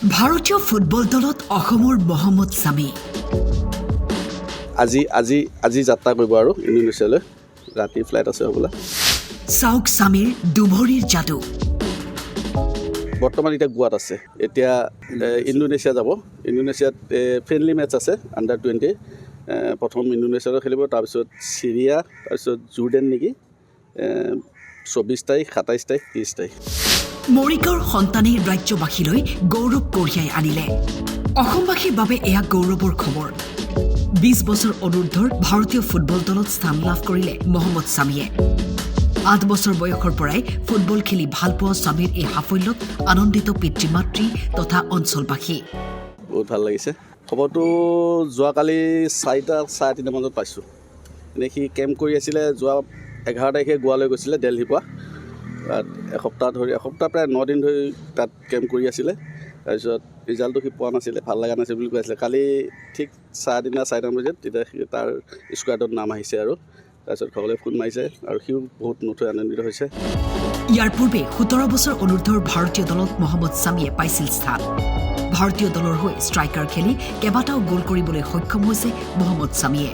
ভাৰতীয় ফুটবল দলত অসমৰ মহম্মদ ছামি আজি যাত্ৰা কৰিব আৰু ইণ্ডোনেছিয়ালৈ ৰাতি ফ্লাইট আছে হ'বলা চাওক ছামিৰ দুভৰিৰ যাদু বৰ্তমান এতিয়া গোৱাত আছে এতিয়া ইণ্ডোনেছিয়া যাব ইণ্ডোনেছিয়াত ফ্ৰেণ্ডলি মেটচ আছে আণ্ডাৰ 20 প্ৰথম ইণ্ডোনেছিয়াত খেলিব তাৰপিছত সিৰিয়া তাৰপিছত জৰ্ডান নেকি 24 তাৰিখ 27 তাৰিখ 30 তাৰিখ মৰিগাঁৱৰ সন্তানে ৰাজ্যবাসীলৈ গৌৰৱ কঢ়িয়াই আনিলে অসমবাসীৰ বাবে এয়া গৌৰৱৰ খবৰ 20 বছৰ অনুৰ্ধৰ ভাৰতীয় ফুটবল দলত স্থান লাভ কৰিলে মহম্মদ ছামিয়ে 8 বছৰ বয়সৰ পৰাই ফুটবল খেলি ভাল পোৱা ছামিৰ এই সাফল্যত আনন্দিত পিতৃ-মাতৃ তথা অঞ্চলবাসী বহুত ভাল লাগিছে খবৰটো যোৱাকালি 4:30 বজাত পাইছোঁ এনে সি কেম্প কৰি আছিলে যোৱা 11 তাৰিখে গোৱালৈ গৈছিলে দিল্লীৰ পৰা এসপ্তাহ প্ৰায় 9 দিন ধৰি তাত কেম্প কৰি আছিলে তাৰপিছত ৰিজাল্টটো সি পোৱা নাছিলে ভাল লগা নাছিল বুলি কৈছিলে কালি ঠিক 4:30 বজাত তেতিয়া তাৰ স্কোৱাডত নাম আহিছে আৰু তাৰপিছত ঘৰলৈ ফোন মাৰিছে আৰু সিও বহুত নথৈ আনন্দিত হৈছে ইয়াৰ পূৰ্বে 17 বছৰ অনুৰ্ধৰ ভাৰতীয় দলত মহম্মদ ছামিয়ে পাইছিল স্থান ভাৰতীয় দলৰ হৈ ষ্ট্ৰাইকাৰ খেলি কেইবাটাও গ'ল কৰিবলৈ সক্ষম হৈছে মহম্মদ ছামিয়ে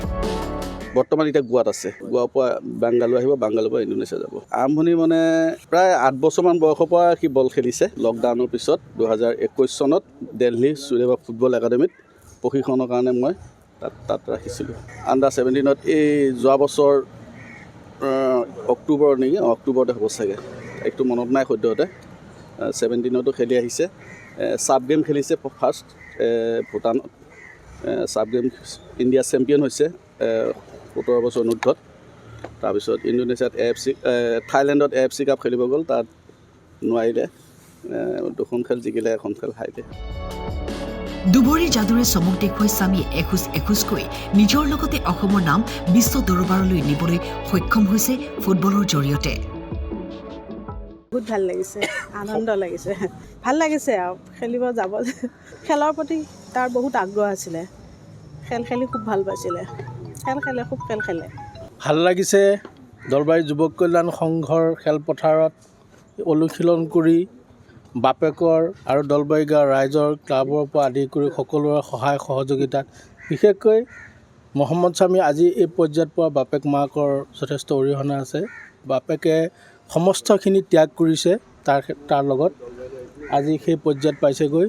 বৰ্তমান এতিয়া গোৱাত আছে গোৱাৰ পৰা বাংগালোৰ আহিব বাংগালোৰৰ পৰা ইণ্ডোনেছিয়া যাব আৰম্ভণি মানে প্ৰায় 8 বছৰমান বয়সৰ পৰা সি বল খেলিছে লকডাউনৰ পিছত 2021 চনত দিল্লী সুৰেবা ফুটবল একাডেমীত প্ৰশিক্ষণৰ কাৰণে মই তাত ৰাখিছিলোঁ আণ্ডাৰ 17ত এই যোৱা বছৰ অক্টোবৰ নেকি অক্টোবৰতে হ'ব চাগে একটো মনত নাই সদ্যহতে 17তো খেলি আহিছে সাব গেম খেলিছে ফাৰ্ষ্ট ভূটানত সাব গেম ইণ্ডিয়া চেম্পিয়ন হৈছে 17 বছৰ অনুৰ্ধত তাৰপিছত ইণ্ডোনেছিয়াত থাইলেণ্ডত AFC কাপ খেলিব গ'ল তাত নোৱাৰিলে দুখন খেল জিকিলে এখন খেল হাৰিলে দুভৰিৰ যাদুৰে চমক দেখুৱাই ছামিয়ে এখোজকৈ নিজৰ লগতে অসমৰ নাম বিশ্ব দৰবাৰলৈ নিবলৈ সক্ষম হৈছে ফুটবলৰ জৰিয়তে বহুত ভাল লাগিছে আনন্দ লাগিছে ভাল লাগিছে আৰু খেলিব যাব খেলৰ প্ৰতি তাৰ বহুত আগ্ৰহ আছিলে খেলি খুব ভাল পাইছিলে খুব খেলে ভাল লাগিছে দলবাৰী যুৱ কল্যাণ সংঘৰ খেলপথাৰত অনুশীলন কৰি বাপেকৰ আৰু দলবাৰী গাঁৱৰ ৰাইজৰ ক্লাবৰ পৰা আদি কৰি সকলোৰে সহায় সহযোগিতাত বিশেষকৈ মহম্মদ ছামি আজি এই পৰ্যায়ত পোৱা বাপেক মাকৰ যথেষ্ট অৰিহণা আছে বাপেকে সমস্তখিনি ত্যাগ কৰিছে তাৰ লগত আজি সেই পৰ্যায়ত পাইছেগৈ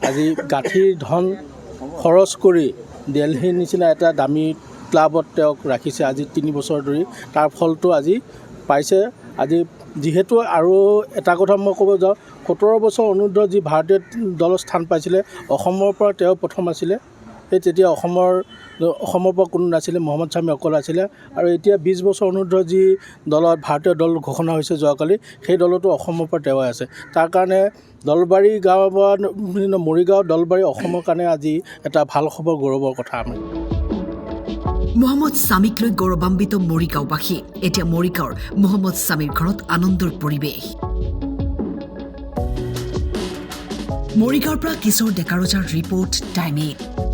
আজি গাঁঠিৰ ধন খৰচ কৰি দিল্লীৰ নিচিনা এটা দামী ক্লাবত তেওঁক ৰাখিছে আজি 3 বছৰ ধৰি তাৰ ফলটো আজি পাইছে আজি যিহেতু আৰু এটা কথা মই ক'ব যাওঁ 17 বছৰ অনুৰ্ধৰ যি ভাৰতীয় দলৰ স্থান পাইছিলে অসমৰ পৰা তেওঁ প্ৰথম আছিলে সেই তেতিয়া অসমৰ পৰা কোনো নাছিলে মহম্মদ ছামি অকল আছিলে আৰু এতিয়া 20 বছৰ অনুৰ্ধৰ যি দলত ভাৰতীয় দল ঘোষণা হৈছে যোৱাকালি সেই দলতো অসমৰ পৰা তেওঁ আছে তাৰ কাৰণে দলবাৰী গাঁৱৰ পৰা মৰিগাঁও দলবাৰী অসমৰ কাৰণে আজি এটা ভাল খবৰ গৌৰৱৰ কথা আমি মহম্মদ ছামিক লৈ গৌৰৱান্বিত মৰিগাঁওবাসী এতিয়া মৰিগাঁৱৰ মহম্মদ ছামিৰ ঘৰত আনন্দৰ পৰিৱেশ মৰিগাঁৱৰ পৰা কিশোৰ ডেকাৰজাৰ ৰিপৰ্ট টাইম 8